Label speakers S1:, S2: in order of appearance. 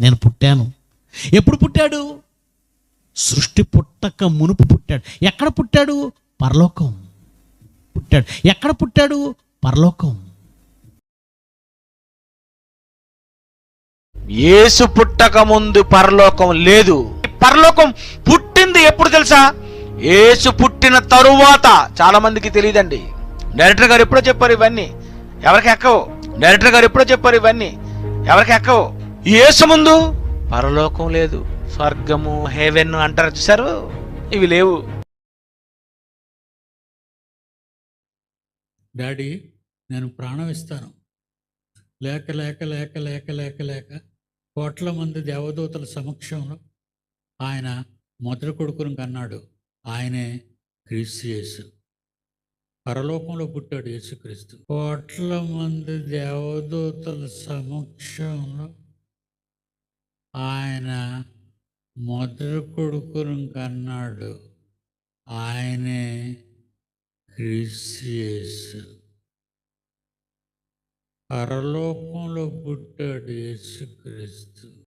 S1: నేను పుట్టాను. ఎప్పుడు పుట్టాడు? సృష్టి పుట్టక మునుపు పుట్టాడు. ఎక్కడ పుట్టాడు? పరలోకం పుట్టాడు. ఎక్కడ పుట్టాడు? పరలోకం.
S2: యేసు పుట్టక ముందు పరలోకం లేదు. పరలోకం పుట్టింది ఎప్పుడు తెలుసా? యేసు పుట్టిన తరువాత. చాలా మందికి తెలియదండి. డైరెక్టర్ గారు ఎప్పుడో చెప్పారు ఇవన్నీ, ఎవరికి ఎక్కవు. డైరెక్టర్ గారు ఎప్పుడో చెప్పారు ఇవన్నీ, ఎవరికి ఎక్కవు. యేసు ముందు పరలోకం లేదు. స్వర్గము, హెవెన్ అంటారు చూసారు, ఇవి లేవు.
S3: డాడీ, నేను ప్రాణం ఇస్తాను. లేక లేక లేక లేక లేక లేక కోట్ల మంది దేవదూతల సమక్షంలో ఆయన మొదటి కొడుకును కన్నాడు. ఆయనే క్రీస్తు యేసు. పరలోకంలో పుట్టాడు యేసుక్రీస్తు. కోట్ల మంది దేవదూతల సమక్షంలో ఆయన మొదటి కొడుకును కన్నాడు. ఆయనే క్రీస్తు యేసు. పరలోకంలో పుట్టాడు యేసుక్రీస్తు.